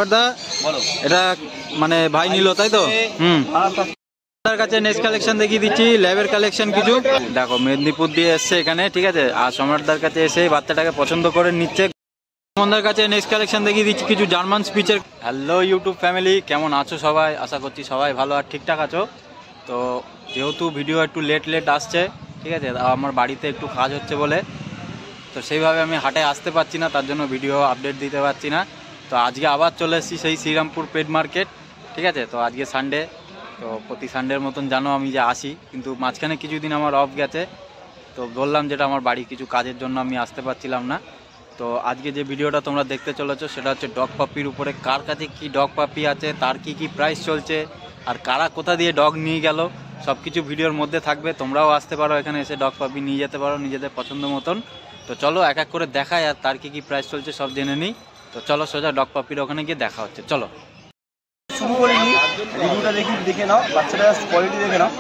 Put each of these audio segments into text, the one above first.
সম্রাটদা এটা মানে ভাই নিল তাই তো? তার কাছে নেক্সট কালেকশন দেখিয়ে দিচ্ছি, ল্যাবের কালেকশন কিছু দেখো, মেদিনীপুর দিয়ে এসছে এখানে, ঠিক আছে। আর সম্রাটদার কাছে এসে বাচ্চাটাকে পছন্দ করে নিচ্ছে। তোমাদের কাছে নেক্সট কালেকশন দেখিয়ে দিচ্ছি কিছু জার্মান স্পিচের। হ্যালো ইউটিউব ফ্যামিলি, কেমন আছো সবাই? আশা করছি সবাই ভালো আর ঠিকঠাক আছো। তো যেহেতু ভিডিও একটু লেট আসছে, ঠিক আছে, আমার বাড়িতে একটু কাজ হচ্ছে বলে তো সেইভাবে আমি হাটে আসতে পারছি না, তার জন্য ভিডিও আপডেট দিতে পারছি না। তো আজকে আবার চলে এসেছি সেই শ্রীরামপুর পেট মার্কেট, ঠিক আছে। তো আজকে সানডে, তো প্রতি সানডের মতন জানো আমি যে আসি, কিন্তু মাঝখানে কিছুদিন আমার অফ গেছে। তো বললাম যেটা আমার বাড়ি কিছু কাজের জন্য আমি আসতে পারছিলাম না। তো আজকে যে ভিডিওটা তোমরা দেখতে চলেছো সেটা হচ্ছে ডগ পাপির উপরে, কার কাছে কি ডগ পাপি আছে, তার কি প্রাইস চলছে, আর কারা কোথা দিয়ে ডগ নিয়ে গেল, সব কিছু ভিডিওর মধ্যে থাকবে। তোমরাও আসতে পারো এখানে, এসে ডগ পাপি নিয়ে যেতে পারো নিজেদের পছন্দ মতন। তো চলো এক এক করে দেখাই আর তার কি প্রাইস চলছে সব জেনে নিই। তো চলো সোজা ডগ পাপির ওখানে গিয়ে দেখা হচ্ছে, চলো। শুরু করে নিই, রিভিউটা দেখে নাও, বাচ্চাটা কোয়ালিটি দেখে নাও।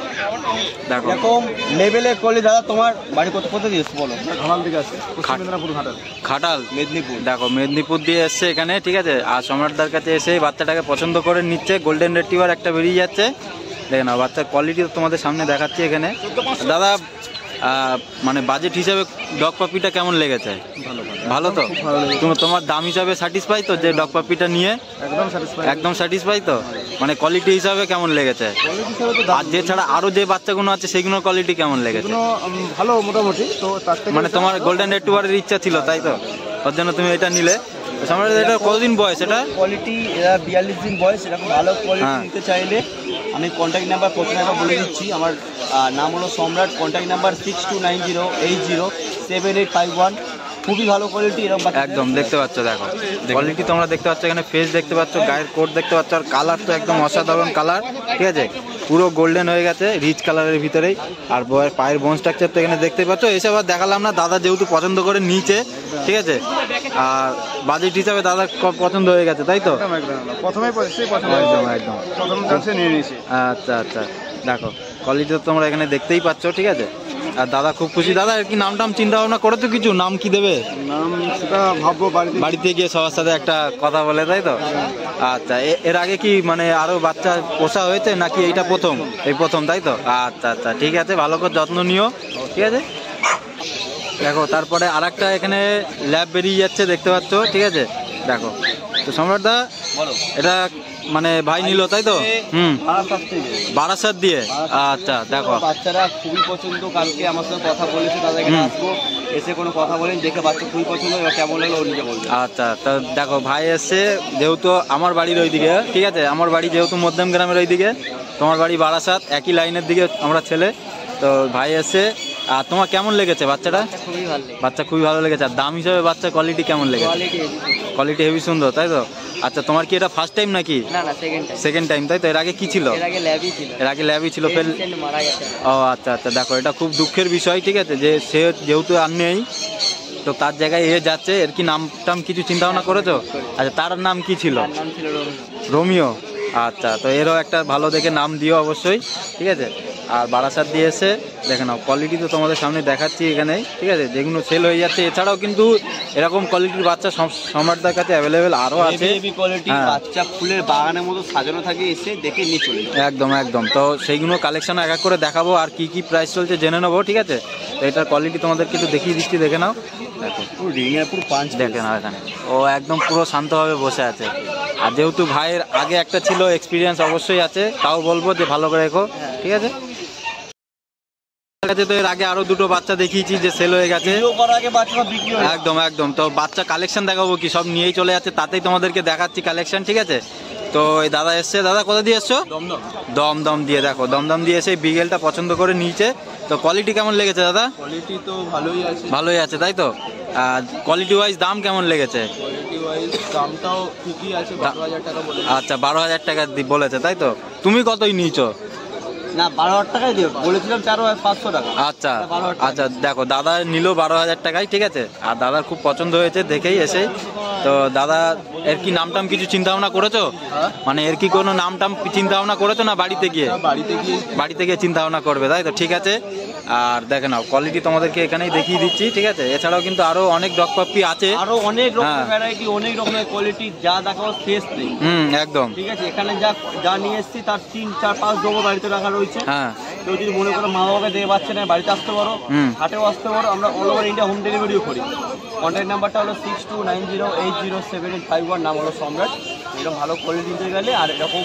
দেখো এরকম লেভেলের কোয়ালিটি। দাদা তোমার বাড়ি কোথা দিয়ে এসছো বলো? ঘাটাল থেকে আসছে, ঘাটাল মেদিনীপুর। দেখো মেদিনীপুর দিয়ে এসছে এখানে, ঠিক আছে। আর সম্রাটদার কাছে এসে বাচ্চাটাকে পছন্দ করে নিচ্ছে। গোল্ডেন রিট্রিভার একটা বেরিয়ে যাচ্ছে, দেখে নাও। বাচ্চার কোয়ালিটি তোমাদের সামনে দেখাচ্ছি এখানে। দাদা মানে বাজেট হিসাবে ডগ পাপিটা কেমন লেগেছে? ভালো তো? তোমার দাম হিসাবে স্যাটিসফাই তো যে ডগ পাপিটা নিয়ে? একদম স্যাটিসফাই তো? মানে কোয়ালিটি হিসাবে কেমন লেগেছে? আর যে ছাড়া আরো যে বাচ্চাগুলো আছে সেগুলোর কোয়ালিটি কেমন লেগেছে? ভালো মোটামুটি। তো মানে তোমার গোল্ডেন রিট্রিভারের ইচ্ছা ছিল তাই তো, ওর জন্য তুমি এটা নিলে। এটা কতদিন বয়স? এটা কোয়ালিটি 42 দিন বয়স। এরকম ভালো কোয়ালিটি নিতে চাইলে আমি কন্ট্যাক্ট নাম্বার প্রথমে একবার বলে দিচ্ছি। আমার নাম হলো সম্রাট, কন্ট্যাক্ট নাম্বার 6290807851। খুবই ভালো কোয়ালিটি এরকম একদম দেখতে পাচ্ছ। দেখো কোয়ালিটি তোমরা দেখতে পাচ্ছ এখানে, ফেস দেখতে পাচ্ছ, গায়ের কোট দেখতে পাচ্ছ, আর কালার তো একদম অসাধারণ কালার, ঠিক আছে। পুরো গোল্ডেন হয়ে গেছে রিচ কালারের ভিতরেই। আর পায়ের বোন স্ট্রাকচার তো এখানে দেখতে পাচ্ছ। এসব আর দেখালাম না, দাদা যেহেতু পছন্দ করে নিচে, ঠিক আছে। আর বাজেট হিসাবে দাদা পছন্দ হয়ে গেছে তাই তো? আচ্ছা আচ্ছা, দেখো কোয়ালিটি তো তোমরা এখানে দেখতেই পাচ্ছ, ঠিক আছে। আর দাদা খুব খুশি। দাদা কি নাম চিন্তা ভাবনা করে তো কিছু? নাম কি দেবে? নাম সেটা ভাববো বাড়িতে গিয়ে সবার সাথে একটা কথা বলে, তাই তো? আচ্ছা, এর আগে কি মানে আরো বাচ্চা পোষা হয়েছে নাকি এইটা প্রথম? এই প্রথম তাই তো? আচ্ছা আচ্ছা, ঠিক আছে, ভালো করে যত্ন নিও, ঠিক আছে। দেখো তারপরে আর একটা এখানে ল্যাব বেরিয়ে যাচ্ছে দেখতে পাচ্ছ, ঠিক আছে। দেখো তো সম্রাটদা এটা মানে ভাই নিল তাই তো? বারাসাত দিয়ে। আচ্ছা দেখো বাচ্চারা খুবই পছন্দ। কালকে আমার সঙ্গে কথা বলেছে, দাদাকে আসবো, এসে কোনো কথা বলেন, দেখে বাচ্চা খুবই পছন্দ। এবার কেমন হলো ও নিজে বলবে। আচ্ছা, তো দেখো ভাই এসছে, যেহেতু আমার বাড়ির ওইদিকে, ঠিক আছে, আমার বাড়ি যেহেতু মধ্যম গ্রামের ওইদিকে, তোমার বাড়ি বারাসাত, একই লাইনের দিকে আমরা ছেলে। তো ভাই এসছে। আর তোমার কেমন লেগেছে বাচ্চাটা? বাচ্চা খুবই ভালো লেগেছে। আর দাম হিসাবে বাচ্চা কোয়ালিটি কেমন লেগেছে? কোয়ালিটি হেভি সুন্দর তাই তো? আচ্ছা, তোমার কি এটা ফার্স্ট টাইম নাকি? সেকেন্ড টাইম তাই তো? এর আগে কি ছিল? এর আগে ল্যাবই ছিল। ও আচ্ছা আচ্ছা, দেখো এটা খুব দুঃখের বিষয়, ঠিক আছে, যে সে যেহেতু আর নেই, তো তার জায়গায় এ যাচ্ছে। এর কি নাম টাম কিছু চিন্তা ভাবনা করেছো? আচ্ছা, তার নাম কি ছিল? রোমিও। আচ্ছা, তো এরও একটা ভালো দেখে নাম দিও অবশ্যই, ঠিক আছে। আর বারাসাত দিয়ে এসে দেখে নাও, কোয়ালিটি তো তোমাদের সামনে দেখাচ্ছি এখানে, ঠিক আছে, যেগুলো সেল হয়ে যাচ্ছে। এছাড়াও কিন্তু এরকম কোয়ালিটির বাচ্চা সম্রাটদার কাছে অ্যাভেলেবেল আরও আছে। বাচ্চা ফুলের বাগানের মতো সাজানো থাকে, এসে দেখে নিয়ে চলে যাবে। একদম একদম। তো সেইগুলো কালেকশন এক এক করে দেখাবো, আর কি প্রাইস চলছে জেনে নেবো, ঠিক আছে। তো এটার কোয়ালিটি তোমাদেরকে একটু দেখিয়ে দিচ্ছি, দেখে নাও। দেখো পুরো পাঁচ দেখে নাও এখানে, ও একদম পুরো শান্তভাবে বসে আছে। আর যেহেতু ভাইয়ের আগে একটা ছিল, এক্সপিরিয়েন্স অবশ্যই আছে, তাও বলবো যে ভালো করে রেখো, ঠিক আছে। তো এর আগে আরো দুটো বাচ্চা দেখিয়েছি যে সেল হয়ে গেছে। একদম একদম। তো বাচ্চা কালেকশন দেখাবো কি, সব নিয়েই চলে যাচ্ছে, তাতেই তোমাদেরকে দেখাচ্ছি কালেকশন, ঠিক আছে। তো এই দাদা এসছে। দাদা কোথা দিয়ে এসছো? দমদম দিয়ে। দেখো দমদম দিয়ে এসে বিগেলটা পছন্দ করে নিয়েছে। তো কোয়ালিটি কেমন লেগেছে দাদা? কোয়ালিটি তো ভালোই আছে তাই তো? আর কোয়ালিটি ওয়াইজ দাম কেমন লেগেছে? দামটাও ঠিকই আছে, 12,000 টাকা বলেছে। আচ্ছা, 12,000 টাকা বলেছে তাই তো? তুমি কতই নিয়েছো? না 12,000 টাকায় দিও, বলেছিলাম 4,500 টাকা। আচ্ছা আচ্ছা, দেখো দাদা নিল 12,000 টাকায়, ঠিক আছে। আর দাদার খুব পছন্দ হয়েছে দেখেই এসে। তো দাদা এর কি নাম টাম কিছু চিন্তা ভাবনা করেছো? মানে এর কি কোনো নাম টাম চিন্তা ভাবনা করেছো না বাড়িতে গিয়ে? বাড়িতে গিয়ে চিন্তা ভাবনা করবে, তাই তো? ঠিক আছে। আর দেখে নাও কোয়ালিটি তোমাদেরকে এখানেই দেখিয়ে দিচ্ছি, ঠিক আছে। এছাড়াও কিন্তু আরো অনেক ডগ পাপ্পি আছে, আরো অনেক রকমের ভ্যারাইটি, অনেক রকমের কোয়ালিটি, যা দেখাও শেষ নেই। একদম ঠিক আছে। এখানে যা নিয়ে এসেছি তার 3, 4, 5 ডগও বাড়িতে রাখা রয়েছে। হ্যাঁ, কেউ যদি মনে করো মা বাবাকে দিয়ে পাচ্ছে না, বাড়িতে আসতে পারো, হাটেও আসতে পারো। আমরা অল ওভার ইন্ডিয়া হোম ডেলিভারিও করি। কন্ট্যাক্ট নাম্বারটা হলো 6290807851, নাম হলো সম্রাট। এরকম ভালো কোয়ালিটি দিতে গেলে আর এরকম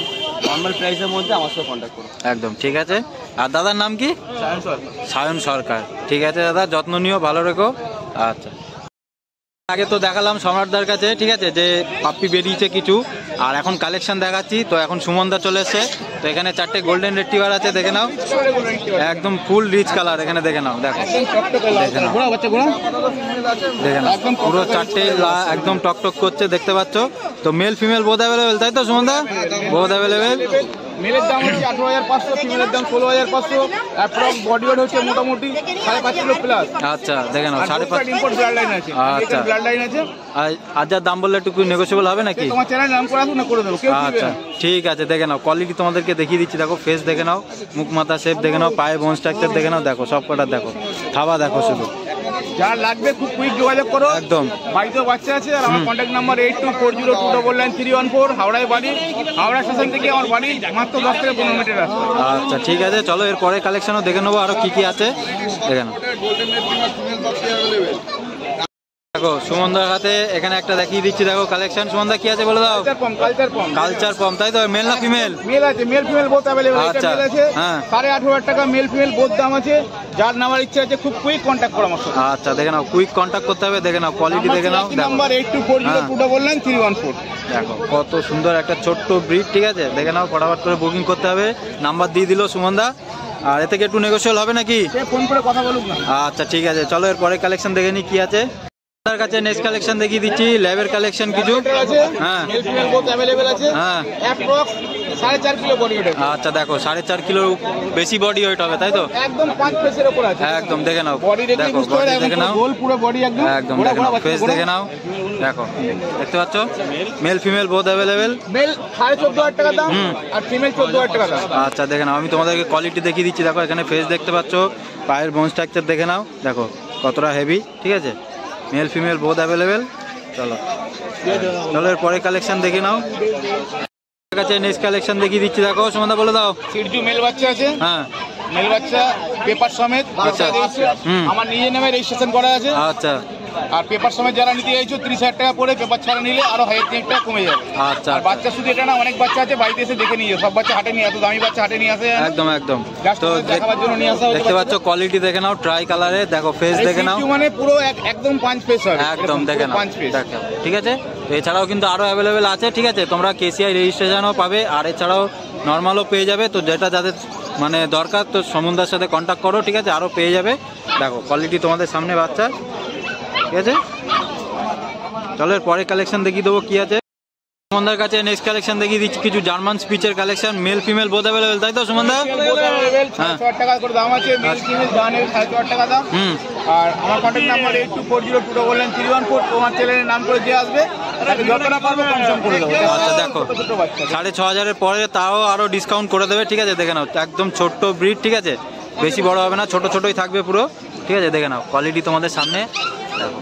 নর্মাল প্রাইসের মধ্যে আমার সাথে কন্ট্যাক্ট করো। একদম ঠিক আছে। আর দাদার নাম কি? সায়ন সরকার। ঠিক আছে দাদা, যত্ন নিও, ভালো রেখো। আচ্ছা, আগে তো দেখালাম সম্রাটদার কাছে, ঠিক আছে, যে পাপ্পি বেরিয়েছে কিছু। আর এখন কালেকশন দেখাচ্ছি। তো এখন সুমনদা চলে এসছে। তো এখানে 4টে গোল্ডেন রেট্রিভার আছে, দেখে নাও, একদম ফুল রিচ কালার। এখানে দেখে নাও, দেখো, দেখে নাও, দেখে নাও, পুরো 4টে একদম টকটক করছে, দেখতে পাচ্ছ। তো মেল ফিমেল বোথ অ্যাভেলেবেল, তাই তো সুমনদা? Both available. মেলের দাম হচ্ছে 18,500, ফিমেলের দাম 16,500। অ্যাপ্রক্স বডি ওয়েট হচ্ছে মোটামুটি 5.5 কিলো প্লাস। আচ্ছা, দেখে নাও, 5.5 ইম্পোর্ট ব্লাড লাইন আছে। আচ্ছা, ব্লাড লাইন আছে। আর যার দাম বললে একটু নেগোসিয়েবল হবে নাকি? তোমার চ্যানেল নাম করে আসুন না, করে দেবো। আচ্ছা ঠিক আছে, দেখে নাও কোয়ালিটি তোমাদেরকে দেখিয়ে দিচ্ছি। দেখো ফেস দেখে নাও, মুখ মাথা শেপ দেখে নাও, পায়ে বোন স্ট্রাকচার দেখে নাও, দেখো সব কটা দেখো, থাবা দেখো শুধু। যা লাগবে খুব কুইক যোগাযোগ করো। একদম বাড়িতেও বাচ্চা আছে। আর আমার কন্ট্যাক্ট নাম্বার 8240299314, হাওড়ায় বাড়ি। হাওড়া স্টেশন থেকে আমার বাড়ি মাত্র 10 থেকে 15 মিনিটের রাস্তা। আচ্ছা ঠিক আছে, চলো এর পরে কালেকশনও দেখে নেবো, আরো কি কি আছে দেখে নাও। দেখো সুমনদার হাতে এখানে একটা দেখিয়ে দিচ্ছি, দেখো কালেকশন। সুমনদা কি আছে বলে দাও? কালচার পম, তাই তো? মেল না ফিমেল? মেল আছে, মেল ফিমেল বোথ अवेलेबल। আচ্ছা, মেল আছে হ্যাঁ, 18,500 টাকা, মেল ফিমেল বোথ দাম আছে। যার নাম্বার ইচ্ছা আছে খুব কুইক কন্টাক্ট করো আমার সাথে। আচ্ছা দেখে নাও, কুইক কন্টাক্ট করতে হবে। দেখে নাও কোয়ালিটি দেখে নাও, নাম্বার 8240299314। দেখো কত সুন্দর একটা ছোট্ট ব্রিড, ঠিক আছে। দেখে নাও, ফটাফট করে বুকিং করতে হবে। নাম্বার দিয়ে দিল সুমনদা। আর এ থেকে একটু নেগোশিয়েবল হবে নাকি? ফোন করে কথা বলুক না। আচ্ছা ঠিক আছে, চলো এর পরে কালেকশন দেখে নি কি আছে। তার কাছে নেক্সট কালেকশন দেখিয়ে দিচ্ছি, ল্যাবের কালেকশন কিছু। হ্যাঁ, মেল ফিমেল বোথ अवेलेबल আছে। হ্যাঁ, অ্যাপ্রক্স 4.5 কিলো বডি ওয়েট। আচ্ছা দেখো 4.5 কিলো বেশি বডি ওয়েট হবে, তাই তো? একদম 5 ফেসের উপর আছে। একদম দেখে নাও, বডি দেখে দেখো বুঝতে পারবে। দেখে নাও, গোল পুরো বডি একদম একদম দেখে নাও, ফেস দেখে নাও, দেখো দেখতে পাচ্ছ। Male female both available. Male 14,500 টাকা দাম আর ফিমেল 14,000 টাকা দাম। আচ্ছা দেখে নাও, আমি তোমাদেরকে কোয়ালিটি দেখিয়ে দিচ্ছি। দেখো এখানে ফেস দেখতে পাচ্ছ, পায়ের বোন স্ট্রাকচার দেখে নাও, দেখো কতটা হেভি, ঠিক আছে। Mail female both available. চলো চলো এর পরে কালেকশন দেখে নাও। কাছে নেক্সট কালেকশন দেখিয়ে দিচ্ছি, দেখো সুমনদা বলে দাও। সিরজু মেল বাচ্চা আছে। হ্যাঁ, মেল বাচ্চা পেপার সমেত। আচ্ছা, আমার নিজের নামে রেজিস্ট্রেশন করা আছে। আচ্ছা, আর পেপার সমেত যারা নিতে চাইছো 30,000 টাকা করে, পেপার ছাড়া নিলে আরো 1,000 টাকা কমে যাবে। আচ্ছা, আর বাচ্চা শুধু এটা না, অনেক বাচ্চা আছে, বাড়িতে এসে দেখে নিয়ে যাও। সব বাচ্চা হাটে নিয়ে আসে, দামি বাচ্চা হাটে নিয়ে আসে। একদম একদম। তো দেখাবার জন্য নিয়ে আসা হয়েছে। দেখতে পাচ্ছ কোয়ালিটি দেখে নাও, ট্রাই কালারে, দেখো ফেস দেখে নাও, মানে পুরো একদম 5 ফেস হবে। একদম দেখে নাও, 5 ফেস। দেখো ঠিক আছে। এছাড়াও কিন্তু আরো অ্যাভেলেবেল আছে, ঠিক আছে। তোমরা কেসিআই রেজিস্ট্রেশনও পাবে, আর এছাড়াও নর্মালও পেয়ে যাবে। তো যেটা যাদের মানে দরকার, তো সমুদ্রের সাথে কন্ট্যাক্ট করো, ঠিক আছে, আরও পেয়ে যাবে। দেখো কোয়ালিটি তোমাদের সামনে বাচ্চা, ঠিক আছে। চলো এর পরে কালেকশন দেখিয়ে দেবো কি আছে। সুমনদার কাছে নেক্সট কালেকশন দেখিয়ে দিচ্ছি কিছু জার্মান স্পিচের collection, male female both available, তাই তো সুমনদা? 6,000 টাকা করে দাম আছে। মেল ফিমেল জানে 6,500 টাকা দাম। আর আমার কন্ট্যাক্ট নাম্বার 8240299314। তোমার চ্যানেলের নাম করে দিয়ে আসবে, তাকে যতটা পারবো কনসার্ন করে দেবো। আচ্ছা দেখো 6,500 পরে তাও আরো ডিসকাউন্ট করে দেবে, ঠিক আছে। দেখে নাও একদম ছোট্ট ব্রিড, ঠিক আছে, বেশি বড় হবে না, ছোট ছোটই থাকবে পুরো, ঠিক আছে। দেখে নাও কোয়ালিটি তোমাদের সামনে, দেখো।